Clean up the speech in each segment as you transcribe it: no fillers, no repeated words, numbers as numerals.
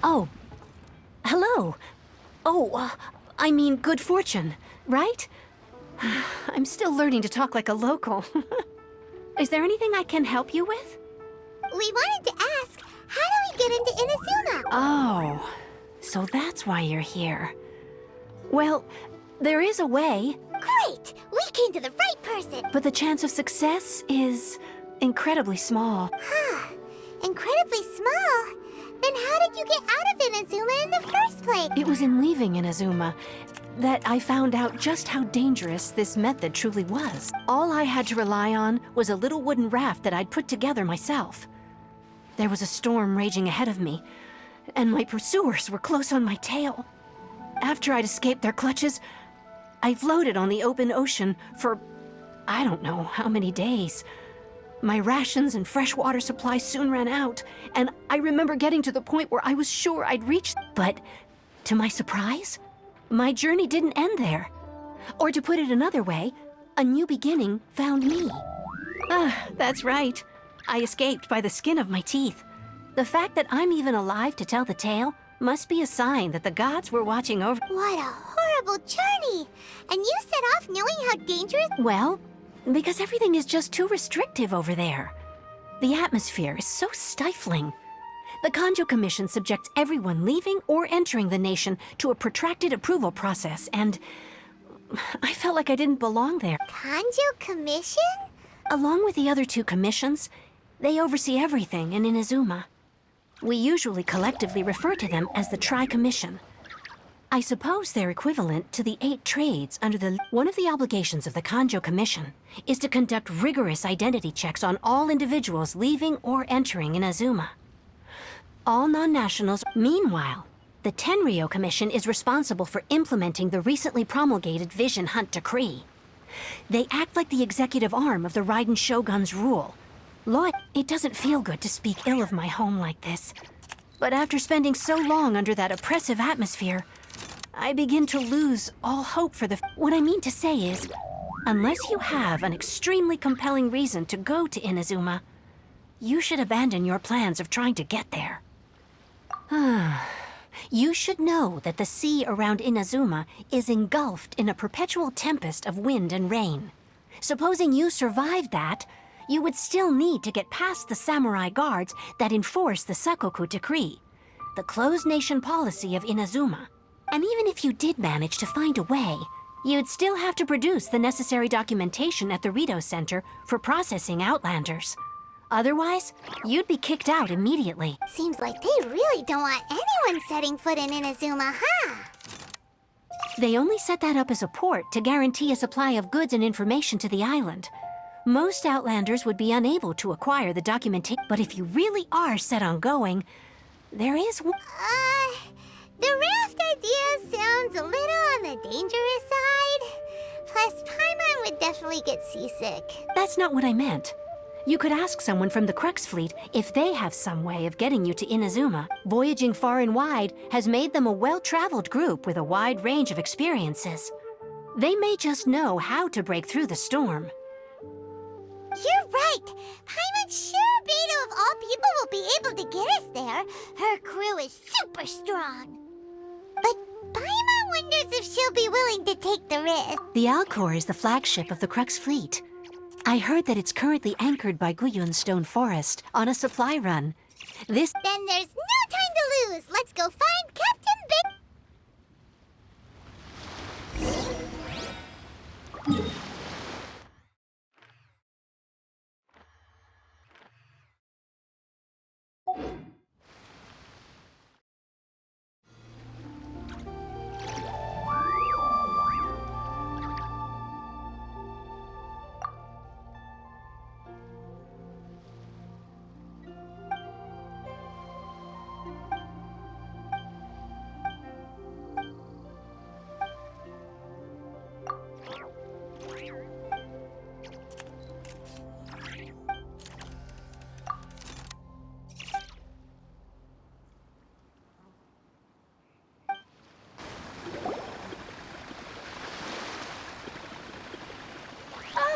Oh, hello. Oh, I mean good fortune, right? I'm still learning to talk like a local. Is there anything I can help you with? We wanted to ask, how do we get into Inazuma? Oh, so that's why you're here. Well, there is a way, Great! We came to the right person! but the chance of success is incredibly small. Huh. Incredibly small? Then how did you get out of Inazuma in the first place? It was in leaving Inazuma that I found out just how dangerous this method truly was. All I had to rely on was a little wooden raft that I'd put together myself. There was a storm raging ahead of me, and my pursuers were close on my tail. After I'd escaped their clutches, I floated on the open ocean for I don't know how many days. My rations and freshwater supply soon ran out, and I remember getting to the point where I was sure I'd reached. But to my surprise, my journey didn't end there. Or to put it another way, a new beginning found me. That's right. I escaped by the skin of my teeth. The fact that I'm even alive to tell the tale must be a sign that the gods were watching over. What a horrible journey! And you set off knowing how dangerous— Well, because everything is just too restrictive over there. The atmosphere is so stifling. The Kanjo Commission subjects everyone leaving or entering the nation to a protracted approval process, and I felt like I didn't belong there. Kanjo Commission? Along with the other two commissions, they oversee everything in Inazuma. We usually collectively refer to them as the Tri-Commission. I suppose they're equivalent to the 8 trades under the... One of the obligations of the Kanjo Commission is to conduct rigorous identity checks on all individuals leaving or entering Inazuma. All non-nationals. Meanwhile, the Tenryo Commission is responsible for implementing the recently promulgated Vision Hunt Decree. They act like the executive arm of the Raiden Shogun's rule. Lloyd, it doesn't feel good to speak ill of my home like this. But after spending so long under that oppressive atmosphere, I begin to lose all hope for the... What I mean to say is, unless you have an extremely compelling reason to go to Inazuma, you should abandon your plans of trying to get there. You should know that the sea around Inazuma is engulfed in a perpetual tempest of wind and rain. Supposing you survived that, you would still need to get past the samurai guards that enforce the Sakoku Decree, the closed nation policy of Inazuma. And even if you did manage to find a way, you'd still have to produce the necessary documentation at the Rito Center for processing Outlanders. Otherwise, you'd be kicked out immediately. Seems like they really don't want anyone setting foot in Inazuma, huh? They only set that up as a port to guarantee a supply of goods and information to the island. Most Outlanders would be unable to acquire the documentation, but if you really are set on going, there is one. The raft idea sounds a little on the dangerous side. Plus, Paimon would definitely get seasick. That's not what I meant. You could ask someone from the Crux Fleet if they have some way of getting you to Inazuma. Voyaging far and wide has made them a well-traveled group with a wide range of experiences. They may just know how to break through the storm. You're right! Paimon sure Beidou of all people will be able to get us there. Her crew is super strong. But Paimon wonders if she'll be willing to take the risk. The Alcor is the flagship of the Crux Fleet. I heard that it's currently anchored by Guyun Stone Forest on a supply run. Then there's no time to lose! Let's go find Captain Big...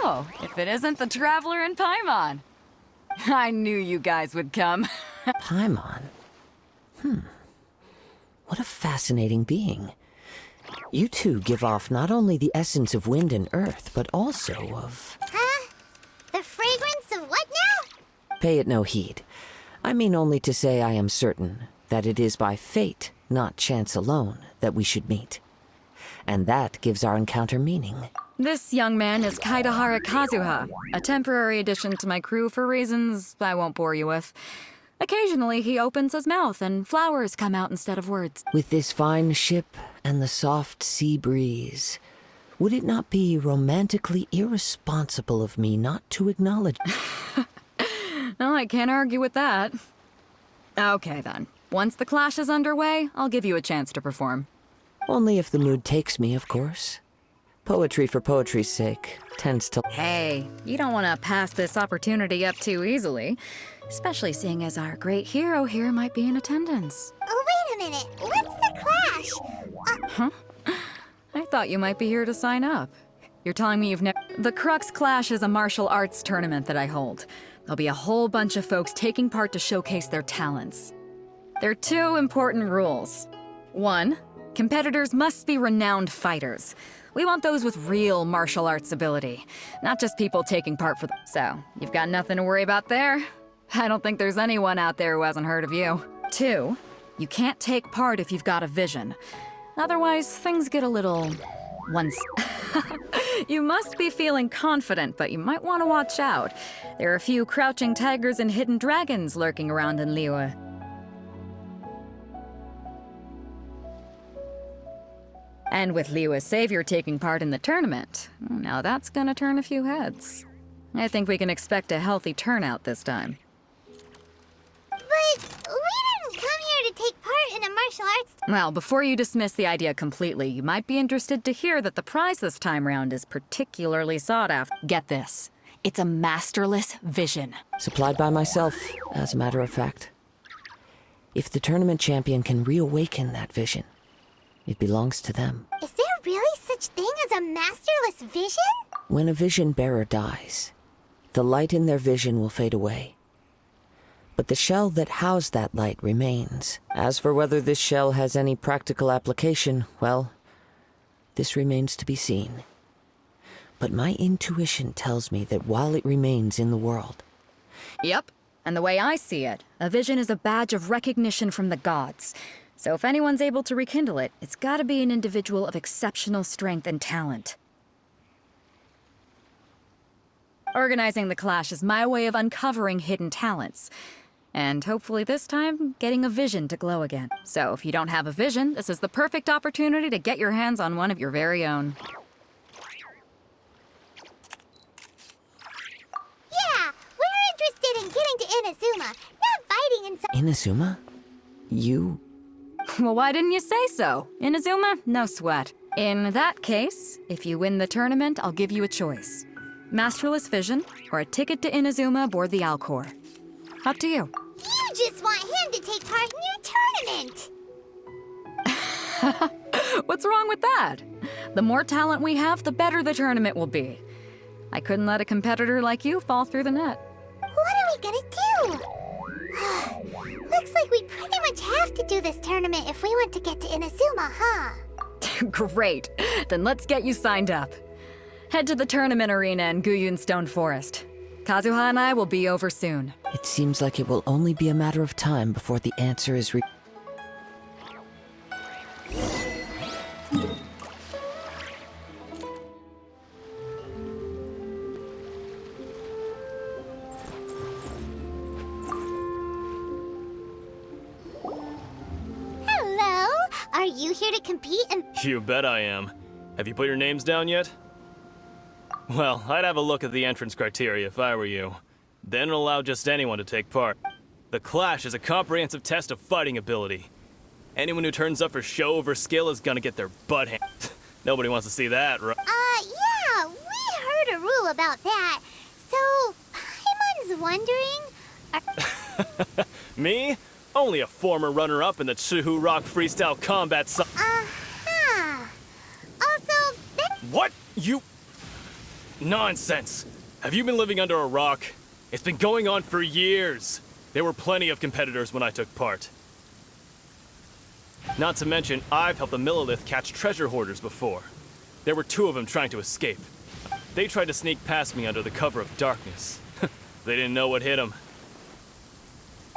Oh, if it isn't the Traveler and Paimon. I knew you guys would come. Paimon? What a fascinating being. You two give off not only the essence of wind and earth, but also of... Huh? The fragrance of what now? Pay it no heed. I mean only to say I am certain that it is by fate, not chance alone, that we should meet. And that gives our encounter meaning. This young man is Kaidahara Kazuha, a temporary addition to my crew for reasons I won't bore you with. Occasionally, he opens his mouth and flowers come out instead of words. With this fine ship and the soft sea breeze, would it not be romantically irresponsible of me not to acknowledge... No, I can't argue with that. Okay, then. Once the clash is underway, I'll give you a chance to perform. Only if the mood takes me, of course. Poetry for poetry's sake tends to... Hey, you don't want to pass this opportunity up too easily, especially seeing as our great hero here might be in attendance. Oh, wait a minute. What's the clash? I thought you might be here to sign up. You're telling me you've never... The Crux Clash is a martial arts tournament that I hold. There'll be a whole bunch of folks taking part to showcase their talents. There are two important rules. One, competitors must be renowned fighters. We want those with real martial arts ability, not just people taking part for So, you've got nothing to worry about there. I don't think there's anyone out there who hasn't heard of you. Two, you can't take part if you've got a vision. Otherwise, things get a little... You must be feeling confident, but you might want to watch out. There are a few crouching tigers and hidden dragons lurking around in Liyue. And with Liyue's savior taking part in the tournament, now that's gonna turn a few heads. I think we can expect a healthy turnout this time. But we didn't come here to take part in a martial arts... Well, before you dismiss the idea completely, you might be interested to hear that the prize this time round is particularly sought after. Get this. It's a masterless vision. Supplied by myself, as a matter of fact. If the tournament champion can reawaken that vision, it belongs to them. Is there really such thing as a masterless vision? When a vision bearer dies, the light in their vision will fade away. But the shell that housed that light remains. As for whether this shell has any practical application, well, this remains to be seen. But my intuition tells me that while it remains in the world... Yep, and the way I see it, a vision is a badge of recognition from the gods. So if anyone's able to rekindle it, it's gotta be an individual of exceptional strength and talent. Organizing the clash is my way of uncovering hidden talents. And hopefully this time, getting a vision to glow again. So if you don't have a vision, this is the perfect opportunity to get your hands on one of your very own. Yeah, we're interested in getting to Inazuma, not fighting in some... Inazuma? You... Well, why didn't you say so? Inazuma? No sweat. In that case, if you win the tournament, I'll give you a choice. Masterless vision, or a ticket to Inazuma aboard the Alcor. Up to you. You just want him to take part in your tournament! What's wrong with that? The more talent we have, the better the tournament will be. I couldn't let a competitor like you fall through the net. What are we gonna do? Looks like we pretty much have to do this tournament if we want to get to Inazuma, huh? Great. Then let's get you signed up. Head to the tournament arena in Guyun Stone Forest. Kazuha and I will be over soon. It seems like it will only be a matter of time before the answer is Hello? Are you here to compete in... You bet I am. Have you put your names down yet? Well, I'd have a look at the entrance criteria if I were you. Then allow just anyone to take part. The Clash is a comprehensive test of fighting ability. Anyone who turns up for show over skill is gonna get their butt handed. Nobody wants to see that, right? Yeah, we heard a rule about that. So, Paimon's wondering... Me? Only a former runner-up in the Chihu Rock Freestyle Combat Uh-huh. Also, that... What? You... Nonsense. Have you been living under a rock? It's been going on for years. There were plenty of competitors when I took part. Not to mention, I've helped the Millilith catch treasure hoarders before. There were 2 of them trying to escape. They tried to sneak past me under the cover of darkness. They didn't know what hit them.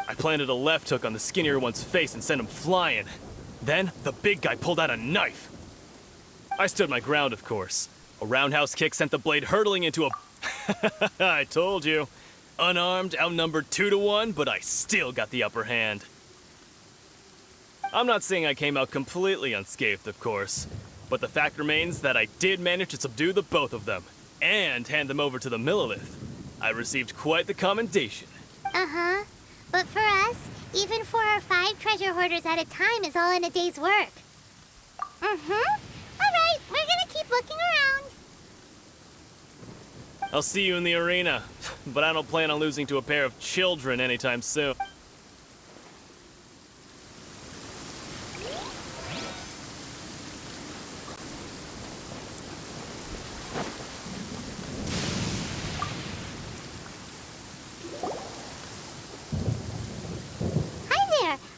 I planted a left hook on the skinnier one's face and sent him flying. Then, the big guy pulled out a knife. I stood my ground, of course. A roundhouse kick sent the blade hurtling into a... I told you. Unarmed, outnumbered 2 to 1, but I still got the upper hand. I'm not saying I came out completely unscathed, of course, but the fact remains that I did manage to subdue the both of them, and hand them over to the Millilith. I received quite the commendation. Uh-huh. But for us, even 4 or 5 treasure hoarders at a time is all in a day's work. Mm-hmm. All right, we're gonna keep looking around. I'll see you in the arena, but I don't plan on losing to a pair of children anytime soon.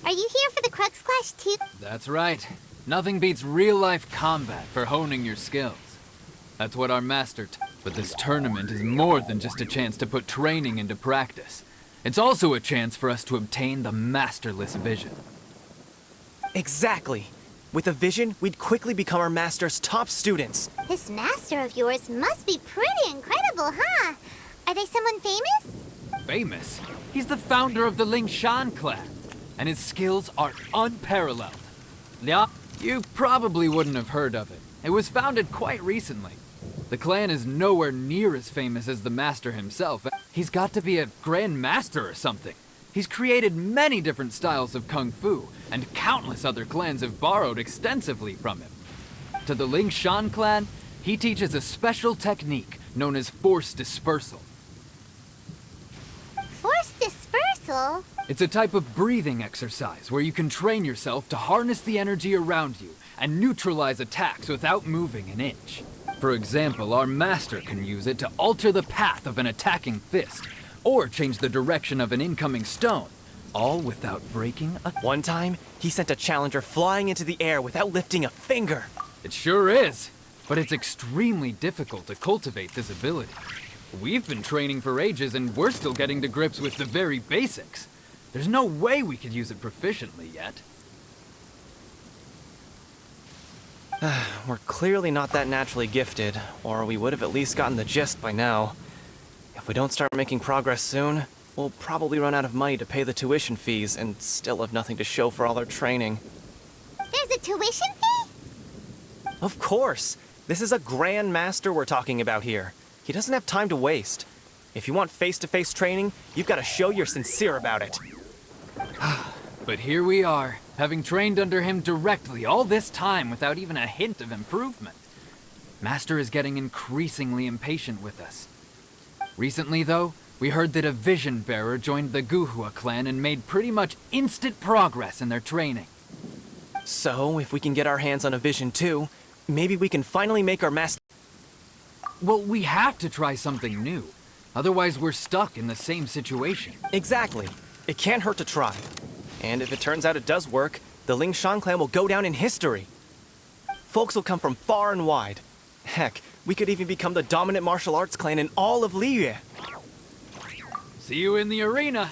Are you here for the Crux Clash too? That's right. Nothing beats real-life combat for honing your skills. That's what our master but this tournament is more than just a chance to put training into practice. It's also a chance for us to obtain the masterless vision. Exactly. With a vision, we'd quickly become our master's top students. This master of yours must be pretty incredible, huh? Are they someone famous? Famous? He's the founder of the Ling Shan clan, and his skills are unparalleled. Yeah, you probably wouldn't have heard of it. It was founded quite recently. The clan is nowhere near as famous as the master himself. He's got to be a grand master or something. He's created many different styles of kung fu, and countless other clans have borrowed extensively from him. To the Ling Shan clan, he teaches a special technique known as force dispersal. Force dispersal? It's a type of breathing exercise where you can train yourself to harness the energy around you and neutralize attacks without moving an inch. For example, our master can use it to alter the path of an attacking fist, or change the direction of an incoming stone, all without breaking a... One time, he sent a challenger flying into the air without lifting a finger. It sure is, but it's extremely difficult to cultivate this ability. We've been training for ages and we're still getting to grips with the very basics. There's no way we could use it proficiently yet. We're clearly not that naturally gifted, or we would have at least gotten the gist by now. If we don't start making progress soon, we'll probably run out of money to pay the tuition fees and still have nothing to show for all our training. There's a tuition fee? Of course! This is a grand master we're talking about here. He doesn't have time to waste. If you want face-to-face training, you've got to show you're sincere about it. But here we are, having trained under him directly all this time without even a hint of improvement. Master is getting increasingly impatient with us. Recently, though, we heard that a vision bearer joined the Guhua clan and made pretty much instant progress in their training. So, if we can get our hands on a vision too, maybe we can finally make our master... Well, we have to try something new. Otherwise, we're stuck in the same situation. Exactly. It can't hurt to try. And if it turns out it does work, the Ling Shan clan will go down in history. Folks will come from far and wide. Heck, we could even become the dominant martial arts clan in all of Liyue. See you in the arena.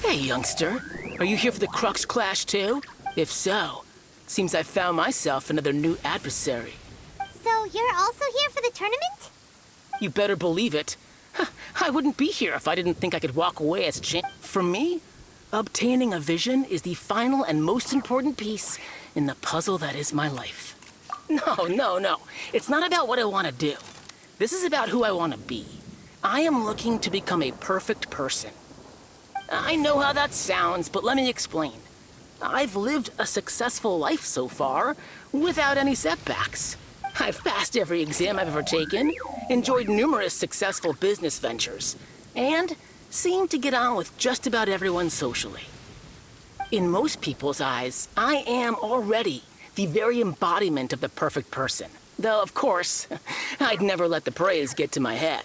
Hey, youngster. Are you here for the Crux Clash, too? If so, seems I found myself another new adversary. So you're also here for the tournament? You better believe it. I wouldn't be here if I didn't think I could walk away as champ. For me, obtaining a vision is the final and most important piece in the puzzle that is my life. No. It's not about what I want to do. This is about who I want to be. I am looking to become a perfect person. I know how that sounds, but let me explain. I've lived a successful life so far, without any setbacks. I've passed every exam I've ever taken, enjoyed numerous successful business ventures, and seem to get on with just about everyone socially. In most people's eyes, I am already the very embodiment of the perfect person. Though, of course, I'd never let the praise get to my head.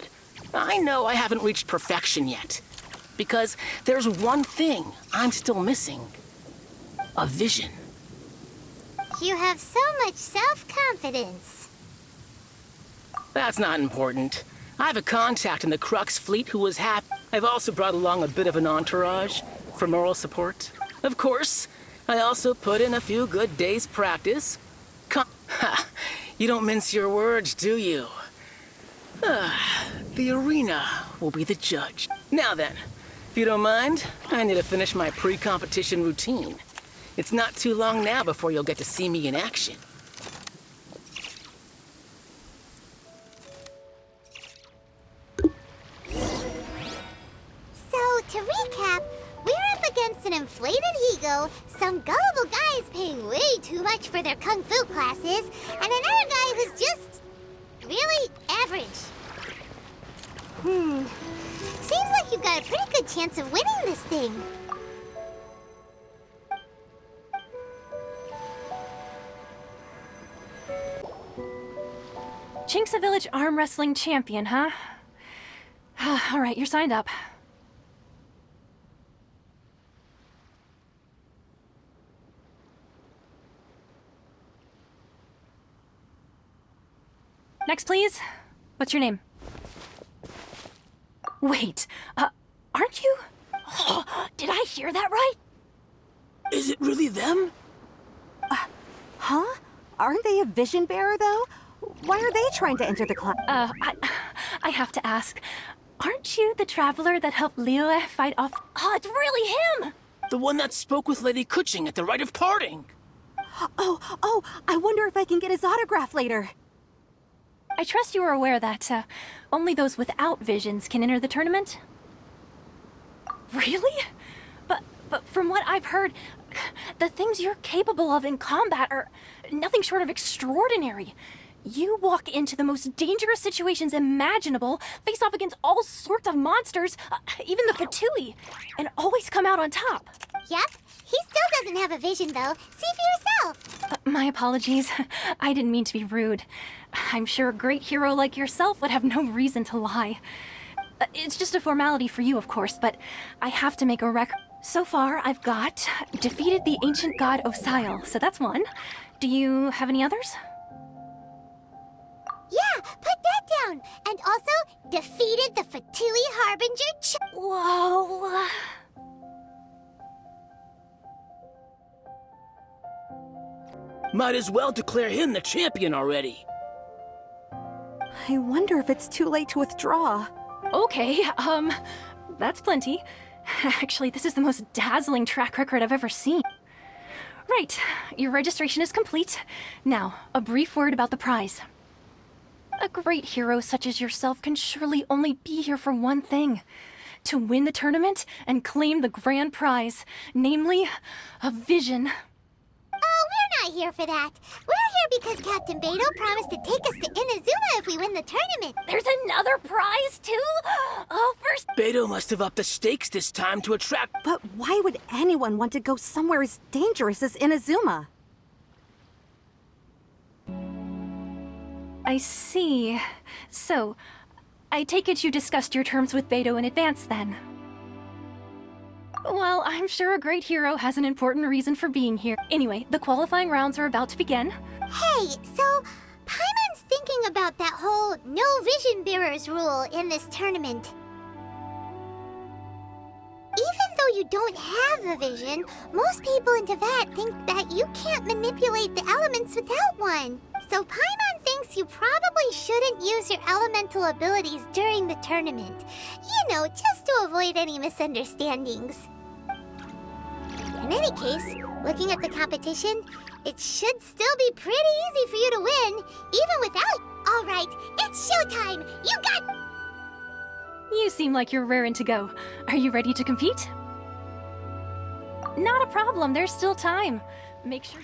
I know I haven't reached perfection yet. Because there's one thing I'm still missing. A vision. You have so much self-confidence. That's not important. I have a contact in the Crux fleet who was happy. I've also brought along a bit of an entourage for moral support. Of course, I also put in a few good days' practice. Ha! You don't mince your words, do you? The arena will be the judge. Now then, if you don't mind, I need to finish my pre-competition routine. It's not too long now before you'll get to see me in action. So, to recap, we're up against an inflated ego, some gullible guys paying way too much for their kung fu classes, and another guy who's just really average. Seems like you've got a pretty good chance of winning this thing. Chinksa Village arm wrestling champion, huh? All right, you're signed up. Next, please. What's your name? Wait, aren't you? Did I hear that right? Is it really them? Huh? Aren't they a vision bearer, though? Why are they trying to enter the class? I have to ask. Aren't you the traveler that helped Liyue fight off? Oh, it's really him! The one that spoke with Lady Kuching at the rite of parting. Oh, I wonder if I can get his autograph later. I trust you are aware that, only those without visions can enter the tournament? Really? But from what I've heard, the things you're capable of in combat are nothing short of extraordinary. You walk into the most dangerous situations imaginable, face off against all sorts of monsters, even the Fatui, and always come out on top. Yep, he still doesn't have a vision, though. See for yourself. My apologies. I didn't mean to be rude. I'm sure a great hero like yourself would have no reason to lie. It's just a formality for you, of course, but I have to make a record. So far, I've got defeated the ancient god Osile, so that's one. Do you have any others? Yeah, put that down. And also, defeated the Fatui Harbinger Whoa. Might as well declare him the champion already. I wonder if it's too late to withdraw. Okay, that's plenty. Actually, this is the most dazzling track record I've ever seen. Right, your registration is complete. Now, a brief word about the prize. A great hero such as yourself can surely only be here for one thing. To win the tournament and claim the grand prize, namely, a vision. Oh, we're not here for that. We're here because Captain Beto promised to take us to Inazuma if we win the tournament. There's another prize, too? Oh, first... Beto must have upped the stakes this time to attract... But why would anyone want to go somewhere as dangerous as Inazuma? I see. So, I take it you discussed your terms with Beto in advance, then? Well, I'm sure a great hero has an important reason for being here. Anyway, the qualifying rounds are about to begin. Hey, so Paimon's thinking about that whole no vision bearers rule in this tournament. Even though you don't have a vision, most people in Teyvat think that you can't manipulate the elements without one. So Paimon thinks you probably shouldn't use your elemental abilities during the tournament. You know, just to avoid any misunderstandings. In any case, looking at the competition, it should still be pretty easy for you to win, even without... All right, it's showtime! You got... You seem like you're raring to go. Are you ready to compete? Not a problem, there's still time. Make sure...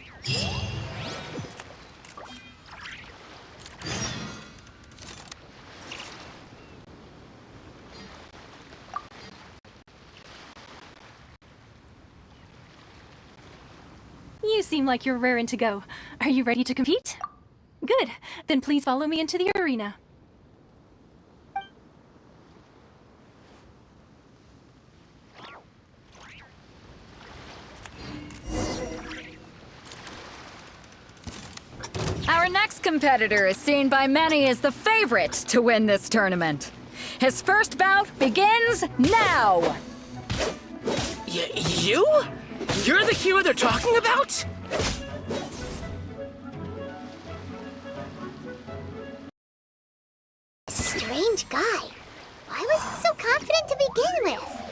seem like you're raring to go. Are you ready to compete? Good. Then please follow me into the arena. Our next competitor is seen by many as the favorite to win this tournament. His first bout begins now! You? You're the hero they're talking about? Strange guy. Why was he so confident to begin with?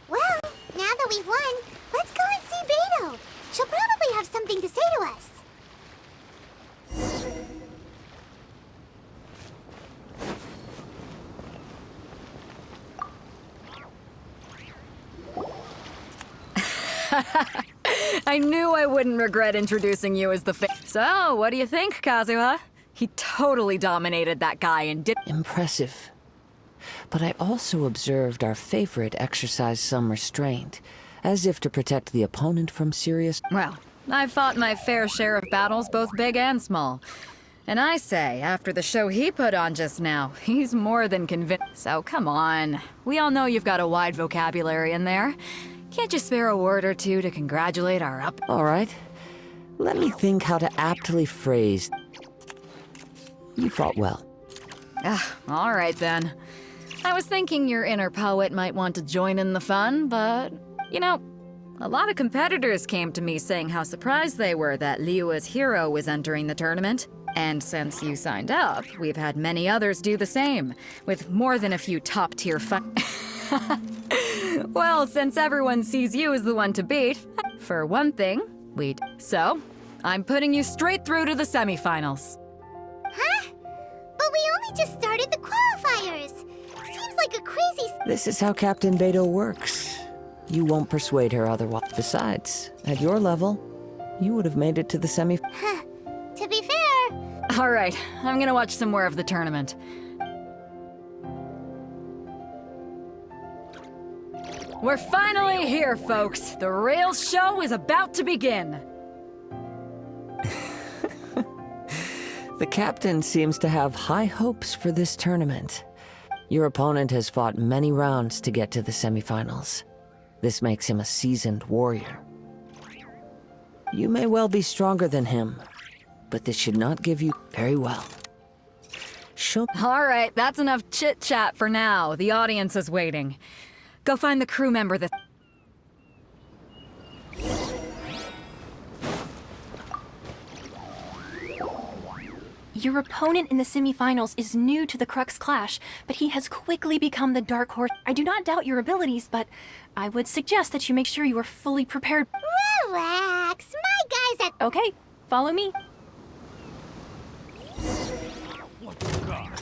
Well, now that we've won, let's go and see Beto. She'll probably have something to say to us. I knew I wouldn't regret introducing you as the So, what do you think, Kazuha? He totally dominated that guy and did- Impressive. But I also observed our favorite exercise some restraint, as if to protect the opponent from serious- Well, I've fought my fair share of battles, both big and small. And I say, after the show he put on just now, he's more than convinced. So come on. We all know you've got a wide vocabulary in there. Can't you spare a word or two to congratulate our up- All right. Let me think how to aptly phrase. You fought well. All right then. I was thinking your inner poet might want to join in the fun, but, you know, a lot of competitors came to me saying how surprised they were that Liyue's hero was entering the tournament. And since you signed up, we've had many others do the same, with more than a few top-tier Well, since everyone sees you as the one to beat, for one thing, So, I'm putting you straight through to the semifinals. Huh? But we only just started the qualifiers. Seems like a crazy... This is how Captain Beto works. You won't persuade her otherwise. Besides, at your level, you would have made it to the semi... To be fair... All right, I'm gonna watch some more of the tournament. We're finally here, folks. The real show is about to begin. The captain seems to have high hopes for this tournament. Your opponent has fought many rounds to get to the semifinals. This makes him a seasoned warrior. You may well be stronger than him, but this should not give you very well. All right, that's enough chit-chat for now. The audience is waiting. Go find the crew member that... Your opponent in the semifinals is new to the Crux Clash, but he has quickly become the dark horse. I do not doubt your abilities, but I would suggest that you make sure you are fully prepared. Relax, my guy's at... Okay, follow me.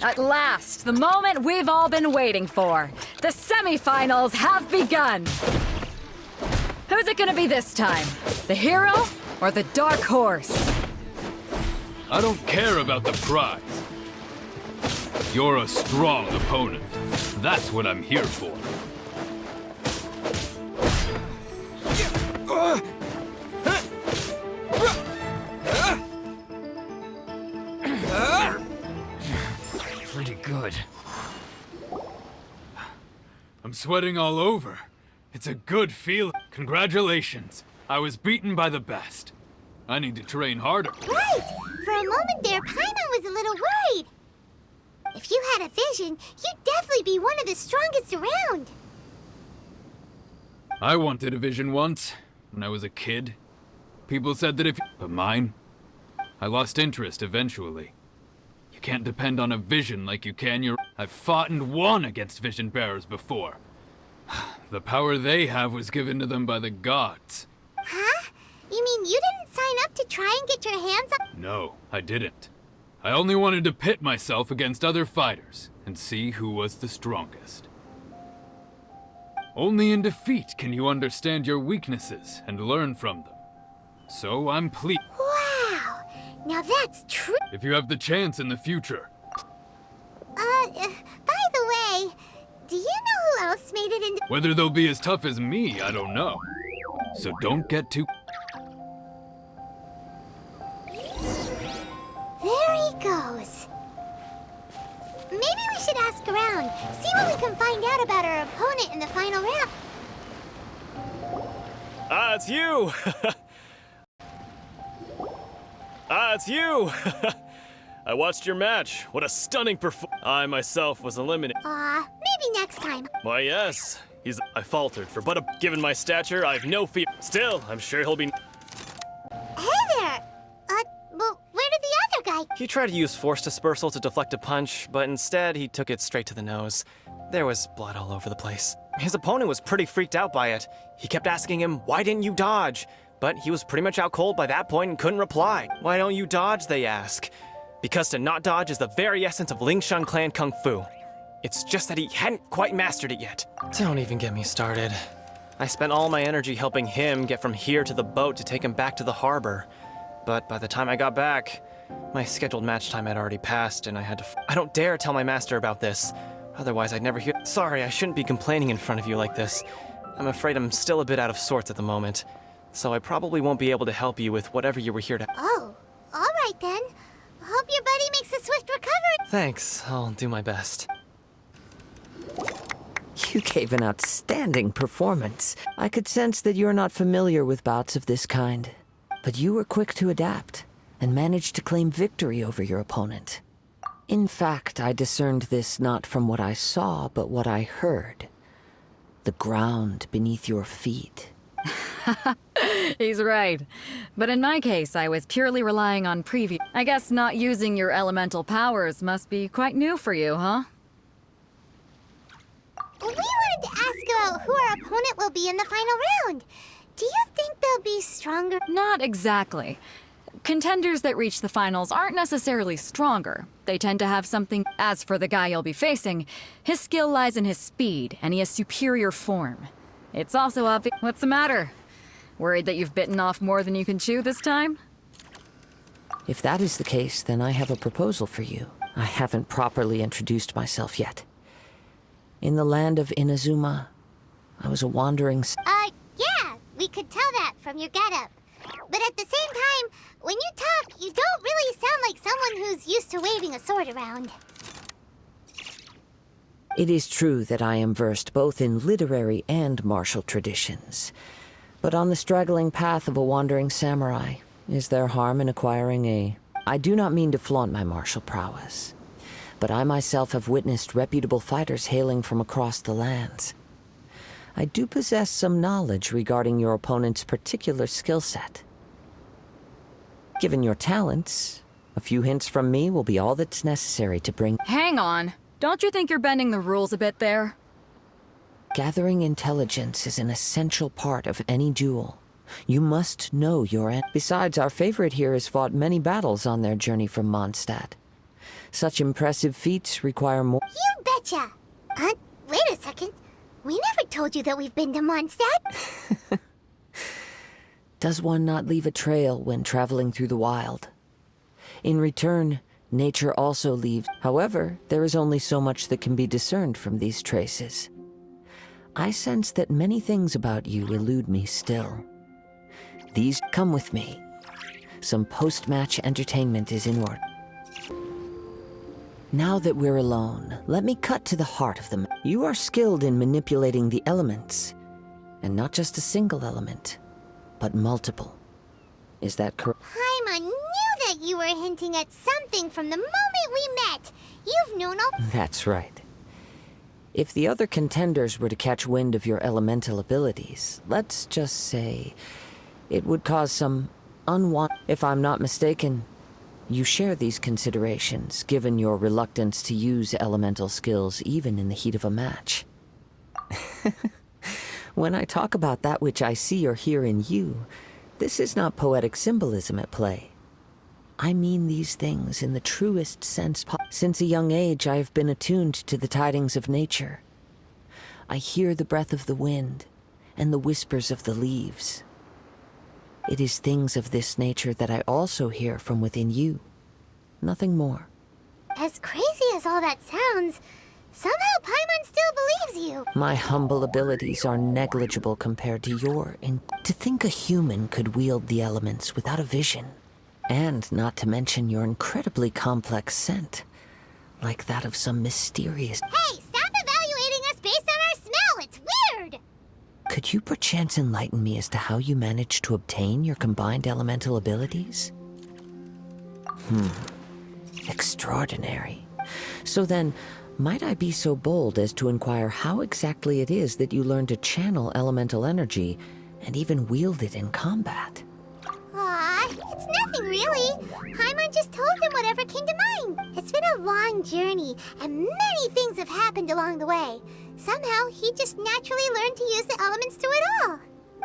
At last, the moment we've all been waiting for. The semifinals have begun. Who's it gonna be this time? The hero or the dark horse? I don't care about the prize. You're a strong opponent. That's what I'm here for. Pretty good. I'm sweating all over. It's a good feeling. Congratulations. I was beaten by the best. I need to train harder. Right! For a moment there, Paimon was a little worried. If you had a vision, you'd definitely be one of the strongest around. I wanted a vision once, when I was a kid. People said that if... But mine? I lost interest eventually. You can't depend on a vision like you can your... I've fought and won against vision bearers before. The power they have was given to them by the gods. Huh? You mean you didn't sign up to try and get your hands on... No, I didn't. I only wanted to pit myself against other fighters and see who was the strongest. Only in defeat can you understand your weaknesses and learn from them. So I'm pleased. Wow! Now that's true. If you have the chance in the future. By the way, do you know who else made it into... Whether they'll be as tough as me, I don't know. So don't get too... should ask around, see what we can find out about our opponent in the final round. Ah, it's you! Ah, it's you! I watched your match. What a stunning I myself was eliminated. Maybe next time. Why, yes. I faltered, given my stature, I've no fear. Still, I'm sure he'll be... Hey there! Well, where did the other guy... He tried to use force dispersal to deflect a punch, but instead he took it straight to the nose. There was blood all over the place. His opponent was pretty freaked out by it. He kept asking him, why didn't you dodge? But he was pretty much out cold by that point and couldn't reply. Why don't you dodge, they ask. Because to not dodge is the very essence of Lingshan clan kung fu. It's just that he hadn't quite mastered it yet. Don't even get me started. I spent all my energy helping him get from here to the boat to take him back to the harbor. But by the time I got back, my scheduled match time had already passed and I had to I don't dare tell my master about this. Otherwise I'd never hear- Sorry, I shouldn't be complaining in front of you like this. I'm afraid I'm still a bit out of sorts at the moment. So I probably won't be able to help you with whatever you were here to- Oh, alright then. Hope your buddy makes a swift recovery. Thanks, I'll do my best. You gave an outstanding performance. I could sense that you're not familiar with bouts of this kind. But you were quick to adapt, and managed to claim victory over your opponent. In fact, I discerned this not from what I saw, but what I heard. The ground beneath your feet. He's right. But in my case, I was purely relying on I guess not using your elemental powers must be quite new for you, huh? We wanted to ask about who our opponent will be in the final round. Do you think they'll be stronger? Not exactly. Contenders that reach the finals aren't necessarily stronger. They tend to have something. As for the guy you'll be facing, his skill lies in his speed, and he has superior form. It's also obvious. What's the matter? Worried that you've bitten off more than you can chew this time? If that is the case, then I have a proposal for you. I haven't properly introduced myself yet. In the land of Inazuma, I was a wandering... Yeah, we could tell that from your getup. But at the same time, when you talk, you don't really sound like someone who's used to waving a sword around. It is true that I am versed both in literary and martial traditions. But on the straggling path of a wandering samurai, is there harm in acquiring a... I do not mean to flaunt my martial prowess, but I myself have witnessed reputable fighters hailing from across the lands. I do possess some knowledge regarding your opponent's particular skill set. Given your talents, a few hints from me will be all that's necessary to bring... Hang on. Don't you think you're bending the rules a bit there? Gathering intelligence is an essential part of any duel. You must know your end. Besides, our favorite here has fought many battles on their journey from Mondstadt. Such impressive feats require more... You betcha! Wait a second. We never told you that we've been to Mondstadt. Does one not leave a trail when traveling through the wild? In return, nature also leaves. However, there is only so much that can be discerned from these traces. I sense that many things about you elude me still. These come with me. Some post-match entertainment is in order. Now that we're alone, let me cut to the heart of them. You are skilled in manipulating the elements, and not just a single element, but multiple. Is that correct? Paimon knew that you were hinting at something from the moment we met. You've known all... That's right. If the other contenders were to catch wind of your elemental abilities, let's just say it would cause some unwanted... If I'm not mistaken, you share these considerations, given your reluctance to use elemental skills even in the heat of a match. When I talk about that which I see or hear in you, this is not poetic symbolism at play. I mean these things in the truest sense. Since a young age, I have been attuned to the tidings of nature. I hear the breath of the wind and the whispers of the leaves. It is things of this nature that I also hear from within you. Nothing more. As crazy as all that sounds, somehow Paimon still believes you. My humble abilities are negligible compared to your... To think a human could wield the elements without a vision. And not to mention your incredibly complex scent. like that of some mysterious... Hey, stop evaluating us based on our smell! It's weird! Could you perchance enlighten me as to how you managed to obtain your combined elemental abilities? Extraordinary. So then, might I be so bold as to inquire how exactly it is that you learned to channel elemental energy and even wield it in combat? Aw, it's nothing really. Paimon just told him whatever came to mind. It's been a long journey, and many things have happened along the way. Somehow, he just naturally learned to use the elements through it all.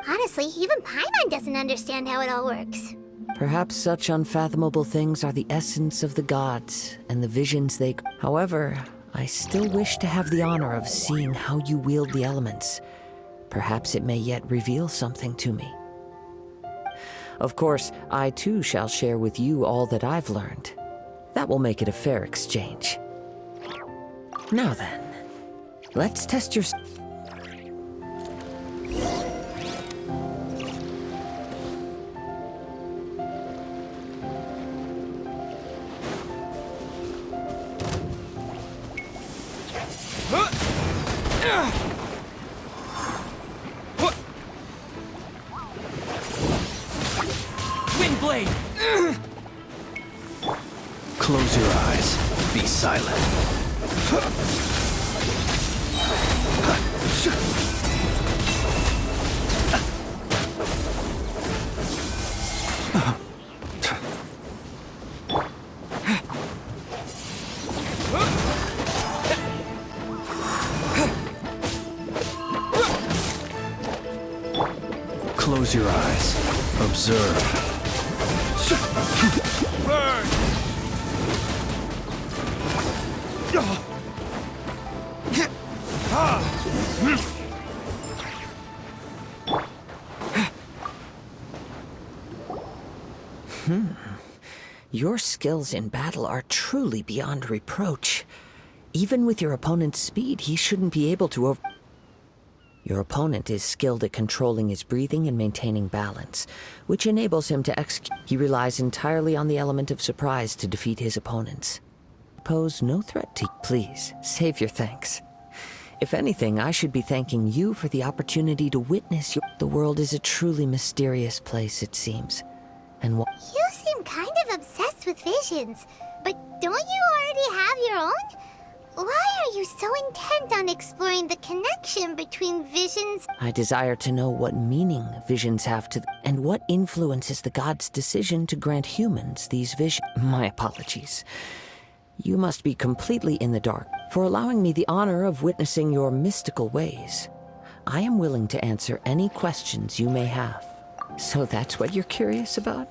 Honestly, even Paimon doesn't understand how it all works. Perhaps such unfathomable things are the essence of the gods and the visions they... However, I still wish to have the honor of seeing how you wield the elements. Perhaps it may yet reveal something to me. Of course, I too shall share with you all that I've learned. That will make it a fair exchange. Now then, let's test your... Windblade! Close your eyes. Be silent. Close your eyes. Observe. Burn! Your skills in battle are truly beyond reproach. Even with your opponent's speed, he shouldn't be able to over... Your opponent is skilled at controlling his breathing and maintaining balance, which enables him to execute. He relies entirely on the element of surprise to defeat his opponents. Pose no threat to you. Please, save your thanks. If anything, I should be thanking you for the opportunity to witness your... The world is a truly mysterious place, it seems. And You seem kind of obsessed with visions, but don't you already have your own? Why are you so intent on exploring the connection between visions? I desire to know what meaning visions have to... and what influences the gods' decision to grant humans these visions. My apologies. You must be completely in the dark for allowing me the honor of witnessing your mystical ways. I am willing to answer any questions you may have. So that's what you're curious about?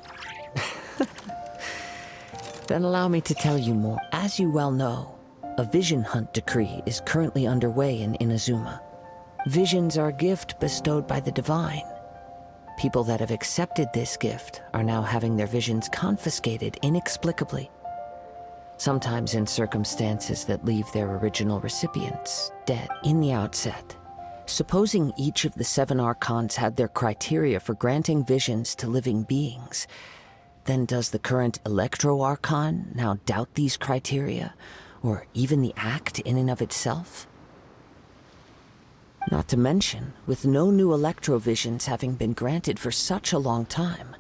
Then allow me to tell you more. As you well know, a vision hunt decree is currently underway in Inazuma. Visions are a gift bestowed by the divine. People that have accepted this gift are now having their visions confiscated inexplicably. Sometimes in circumstances that leave their original recipients dead. In the outset, supposing each of the 7 archons had their criteria for granting visions to living beings, then does the current Electro-Archon now doubt these criteria, or even the act in and of itself? Not to mention, with no new Electrovisions having been granted for such a long time,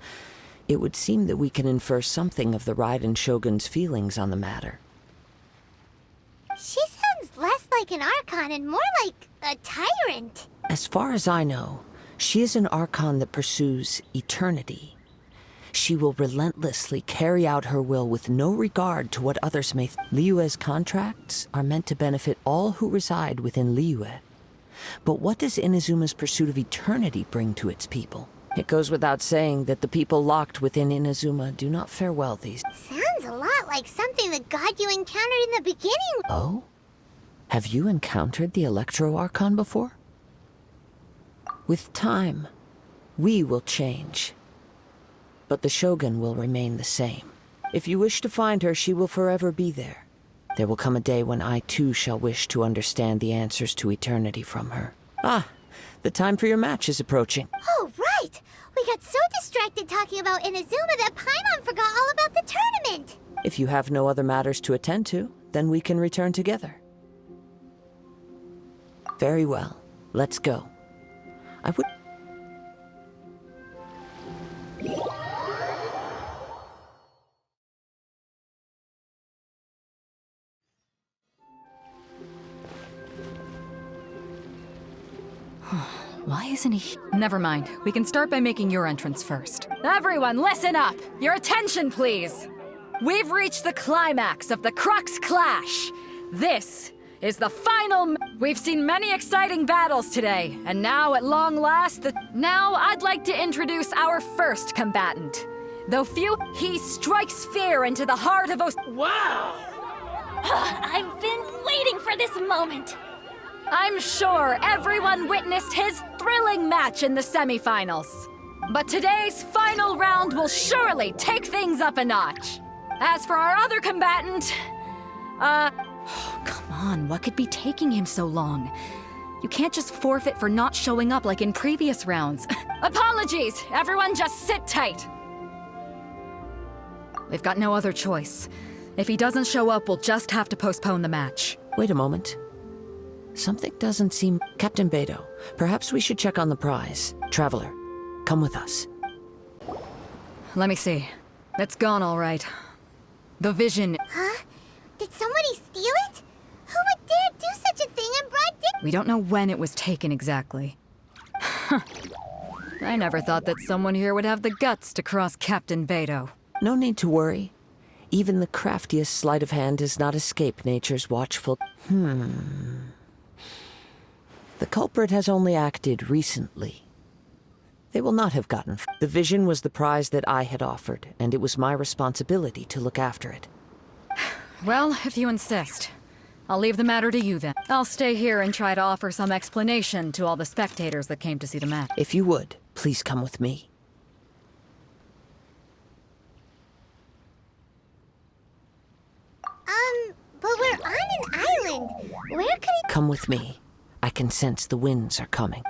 it would seem that we can infer something of the Raiden Shogun's feelings on the matter. She sounds less like an Archon and more like a tyrant. As far as I know, she is an Archon that pursues eternity. She will relentlessly carry out her will with no regard to what others may Liyue's contracts are meant to benefit all who reside within Liyue. But what does Inazuma's pursuit of eternity bring to its people? It goes without saying that the people locked within Inazuma do not fare well these... Sounds a lot like something the god you encountered in the beginning. Oh? Have you encountered the Electro-Archon before? With time, we will change. But the Shogun will remain the same. If you wish to find her, she will forever be there. There will come a day when I too shall wish to understand the answers to eternity from her. Ah, the time for your match is approaching. Oh, right! We got so distracted talking about Inazuma that Paimon forgot all about the tournament! If you have no other matters to attend to, then we can return together. Very well. Let's go. I would... Why isn't he? Never mind. We can start by making your entrance first. Everyone, listen up! Your attention, please! We've reached the climax of the Crux Clash! This is the final... We've seen many exciting battles today, and now, at long last, Now, I'd like to introduce our first combatant. Though few... He strikes fear into the heart of Wow! I've been waiting for this moment! I'm sure everyone witnessed his thrilling match in the semifinals. But today's final round will surely take things up a notch. As for our other combatant, come on, what could be taking him so long? You can't just forfeit for not showing up like in previous rounds. Apologies, everyone just sit tight. We've got no other choice. If he doesn't show up, we'll just have to postpone the match. Wait a moment. Something doesn't seem... Captain Beto, perhaps we should check on the prize. Traveler, come with us. Let me see. It's gone all right. The vision... Huh? Did somebody steal it? Who would dare do such a thing in broad day? We don't know when it was taken exactly. I never thought that someone here would have the guts to cross Captain Beto. No need to worry. Even the craftiest sleight of hand does not escape nature's watchful... The culprit has only acted recently. They will not have gotten... The vision was the prize that I had offered, and it was my responsibility to look after it. Well, if you insist. I'll leave the matter to you then. I'll stay here and try to offer some explanation to all the spectators that came to see the match. If you would, please come with me. But we're on an island. Where could it... Come with me. I can sense the winds are coming.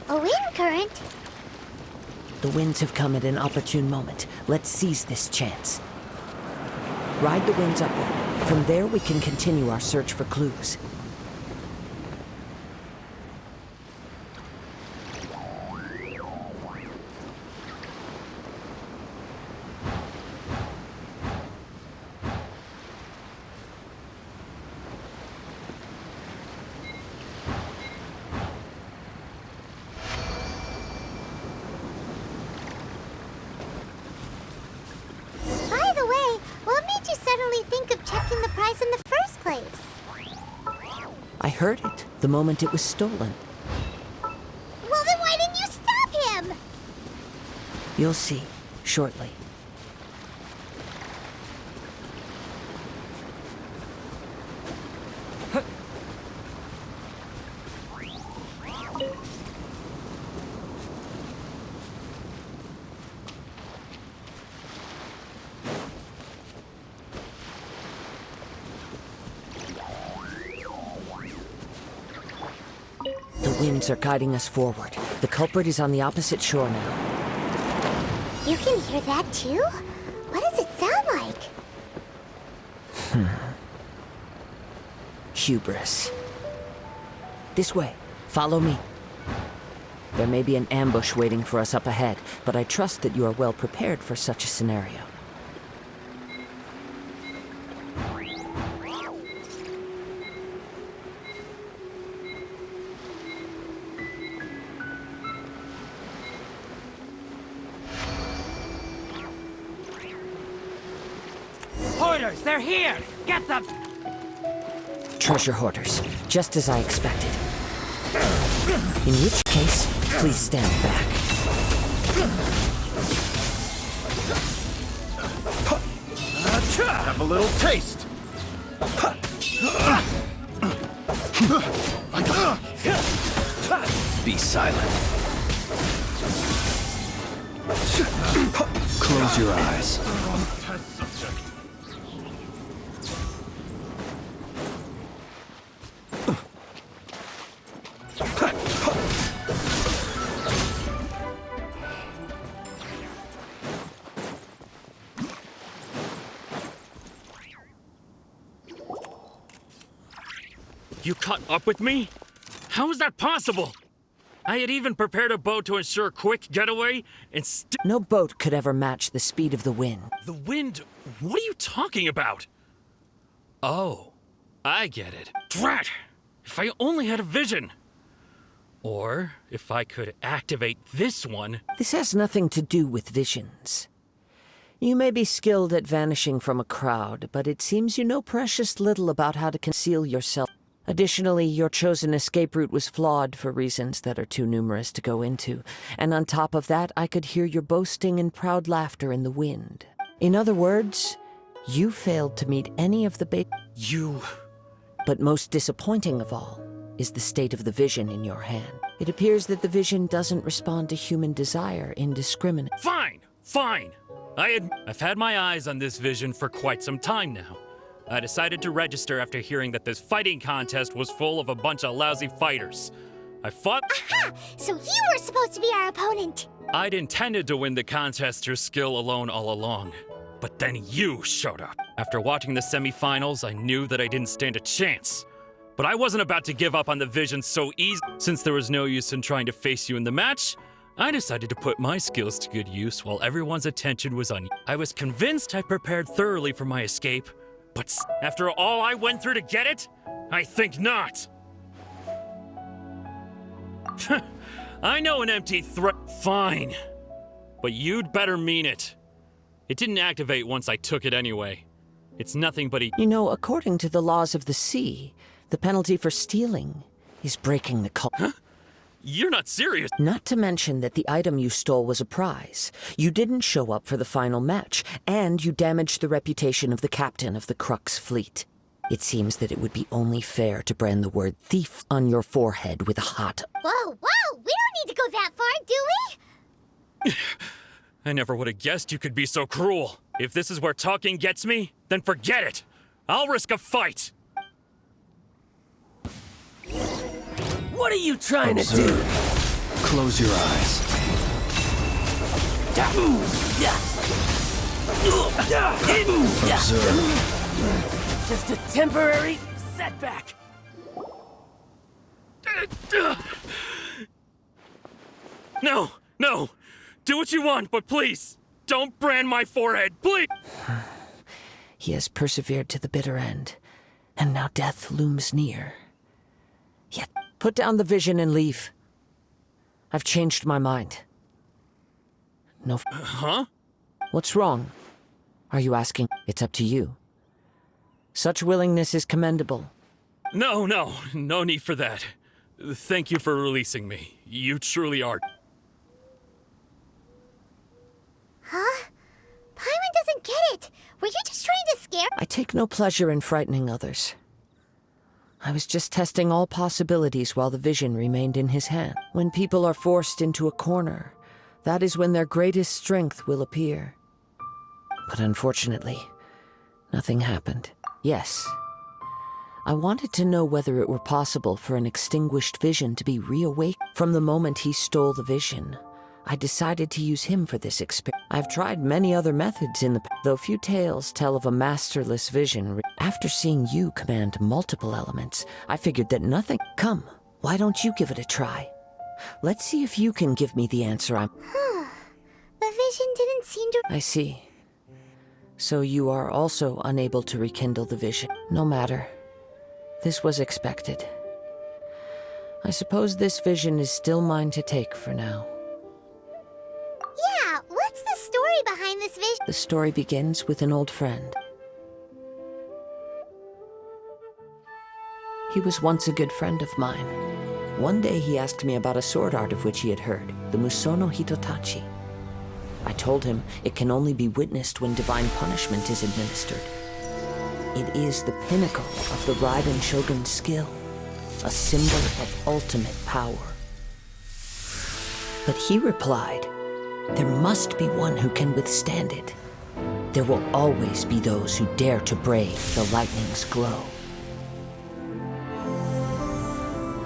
A wind current? The winds have come at an opportune moment. Let's seize this chance. Ride the winds upward. From there, we can continue our search for clues. Think of checking the prize in the first place? I heard it the moment it was stolen. Well, then why didn't you stop him? You'll see, shortly. The winds are guiding us forward. The culprit is on the opposite shore now. You can hear that too? What does it sound like? Hubris. This way. Follow me. There may be an ambush waiting for us up ahead, but I trust that you are well prepared for such a scenario. Hoarders, they're here! Get them! Treasure hoarders, just as I expected. In which case, please stand back. Have a little taste. Be silent. Close your eyes. You caught up with me? How is that possible? I had even prepared a boat to ensure a quick getaway, and no boat could ever match the speed of the wind. The wind? What are you talking about? Oh, I get it. Drat! If I only had a vision! Or if I could activate this one. This has nothing to do with visions. You may be skilled at vanishing from a crowd, but it seems you know precious little about how to conceal yourself. Additionally, your chosen escape route was flawed for reasons that are too numerous to go into, and on top of that, I could hear your boasting and proud laughter in the wind. In other words, you failed to meet any of the You... But most disappointing of all is the state of the vision in your hand. It appears that the vision doesn't respond to human desire indiscriminately. Fine! I've had my eyes on this vision for quite some time now. I decided to register after hearing that this fighting contest was full of a bunch of lousy fighters. I fought... Aha! So you were supposed to be our opponent! I'd intended to win the contest through skill alone all along. But then you showed up. After watching the semifinals, I knew that I didn't stand a chance. But I wasn't about to give up on the vision so easy. Since there was no use in trying to face you in the match, I decided to put my skills to good use while everyone's attention was on you. I was convinced I prepared thoroughly for my escape, but after all I went through to get it, I think not. I know an empty threat. Fine. But you'd better mean it. It didn't activate once I took it anyway. It's nothing but You know, according to the laws of the sea, the penalty for stealing is breaking the code. Huh? You're not serious. Not to mention that the item you stole was a prize. You didn't show up for the final match, and you damaged the reputation of the captain of the Crux fleet. It seems that it would be only fair to brand the word thief on your forehead with a hot... Whoa! We don't need to go that far, do we? I never would have guessed you could be so cruel. If this is where talking gets me, then forget it. I'll risk a fight. What are you trying to do? Close your eyes. Observe. Just a temporary setback. No! Do what you want, but please, don't brand my forehead, please! He has persevered to the bitter end, and now death looms near. Yet, put down the vision and leave. I've changed my mind. No. Huh? What's wrong? Are you asking? It's up to you. Such willingness is commendable. No need for that. Thank you for releasing me. You truly are. Huh? Paimon doesn't get it. Were you just trying to scare? I take no pleasure in frightening others. I was just testing all possibilities while the vision remained in his hand. When people are forced into a corner, that is when their greatest strength will appear. But unfortunately, nothing happened. Yes, I wanted to know whether it were possible for an extinguished vision to be reawakened. From the moment he stole the vision, I decided to use him for this experiment. I've tried many other methods in the past, though few tales tell of a masterless vision. After seeing you command multiple elements, I figured that nothing... Come, why don't you give it a try? Let's see if you can give me the answer I'm... The vision didn't seem to... I see. So you are also unable to rekindle the vision. No matter. This was expected. I suppose this vision is still mine to take for now. Yeah, what's the story behind this vision? The story begins with an old friend. He was once a good friend of mine. One day he asked me about a sword art of which he had heard, the Musono Hitotachi. I told him it can only be witnessed when divine punishment is administered. It is the pinnacle of the Raiden Shogun's skill, a symbol of ultimate power. But he replied, there must be one who can withstand it. There will always be those who dare to brave the lightning's glow.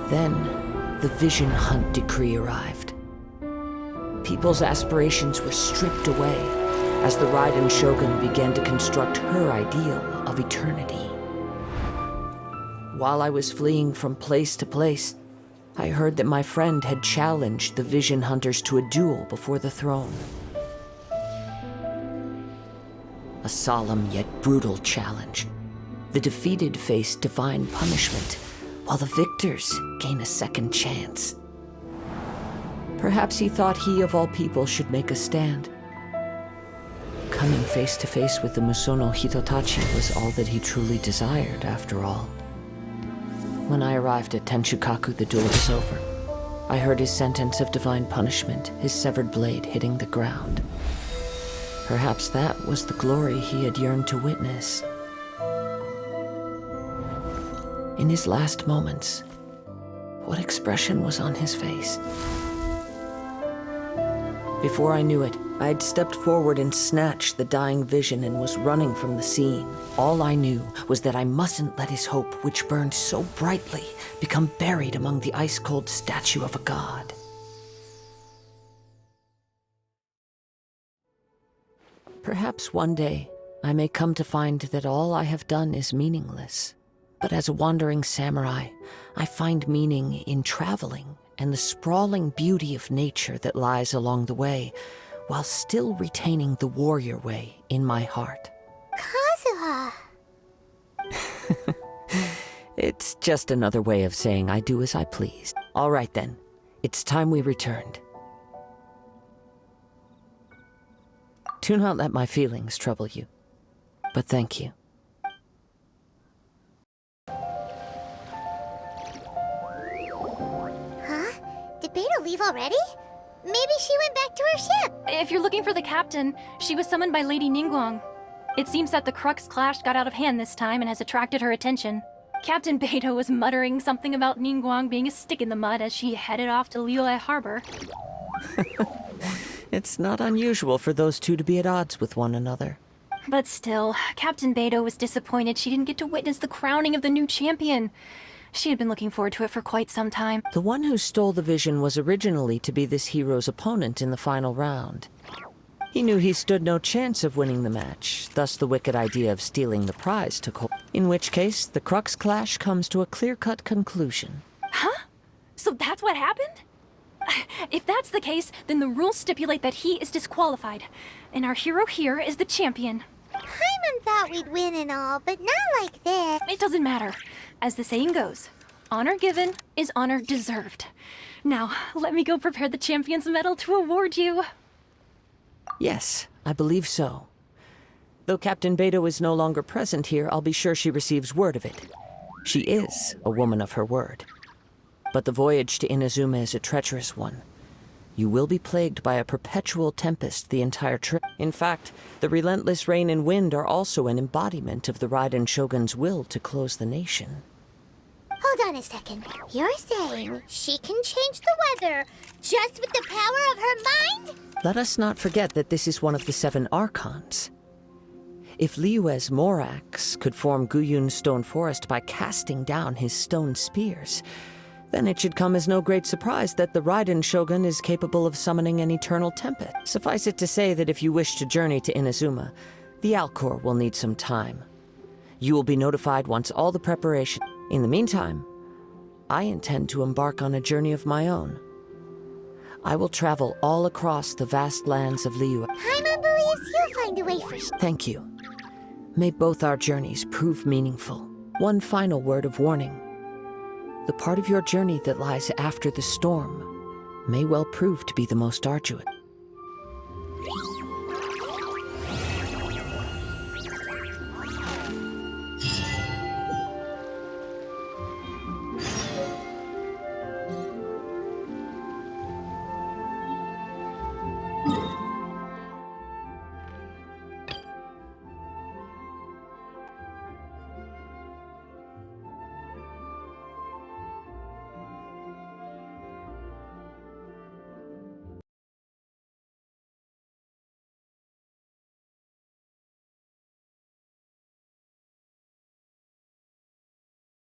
Then, the Vision Hunt decree arrived. People's aspirations were stripped away as the Raiden Shogun began to construct her ideal of eternity. while I was fleeing from place to place, I heard that my friend had challenged the Vision Hunters to a duel before the throne. A solemn yet brutal challenge. The defeated face divine punishment, while the victors gain a second chance. Perhaps he thought he of all people should make a stand. Coming face to face with the Musono Hitotachi was all that he truly desired, after all. When I arrived at Tenshukaku, the duel was over. I heard his sentence of divine punishment, his severed blade hitting the ground. Perhaps that was the glory he had yearned to witness. In his last moments, what expression was on his face? Before I knew it, I had stepped forward and snatched the dying vision and was running from the scene. All I knew was that I mustn't let his hope, which burned so brightly, become buried among the ice-cold statue of a god. Perhaps one day, I may come to find that all I have done is meaningless. But as a wandering samurai, I find meaning in traveling and the sprawling beauty of nature that lies along the way, while still retaining the warrior way in my heart. Kazuha! It's just another way of saying I do as I please. All right then, it's time we returned. Do not let my feelings trouble you, but thank you. Huh? Did Beta leave already? Maybe she went back to her ship. If you're looking for the captain, she was summoned by Lady Ningguang. It seems that the Crux clash got out of hand this time and has attracted her attention. Captain Beto was muttering something about Ningguang being a stick in the mud as she headed off to Liyue Harbor. It's not unusual for those two to be at odds with one another. But still, Captain Beto was disappointed she didn't get to witness the crowning of the new champion. She had been looking forward to it for quite some time. The one who stole the vision was originally to be this hero's opponent in the final round. He knew he stood no chance of winning the match, thus the wicked idea of stealing the prize took hold. In which case, the Crux clash comes to a clear-cut conclusion. Huh? So that's what happened? If that's the case, then the rules stipulate that he is disqualified, and our hero here is the champion. Paimon thought we'd win and all, but not like this. It doesn't matter. As the saying goes, honor given is honor deserved. Now, let me go prepare the champion's medal to award you. Yes, I believe so. Though Captain Beto is no longer present here, I'll be sure she receives word of it. She is a woman of her word. But the voyage to Inazuma is a treacherous one. You will be plagued by a perpetual tempest the entire trip. In fact, the relentless rain and wind are also an embodiment of the Raiden Shogun's will to close the nation. Hold on a second. You're saying she can change the weather just with the power of her mind? Let us not forget that this is one of the 7 Archons. If Liyue's Morax could form Guyun's stone forest by casting down his stone spears, then it should come as no great surprise that the Raiden Shogun is capable of summoning an eternal tempest. Suffice it to say that if you wish to journey to Inazuma, the Alcor will need some time. You will be notified once all the preparation. In the meantime, I intend to embark on a journey of my own. I will travel all across the vast lands of Liyue. Paimon believes you'll find a way for Thank you. May both our journeys prove meaningful. One final word of warning. The part of your journey that lies after the storm may well prove to be the most arduous.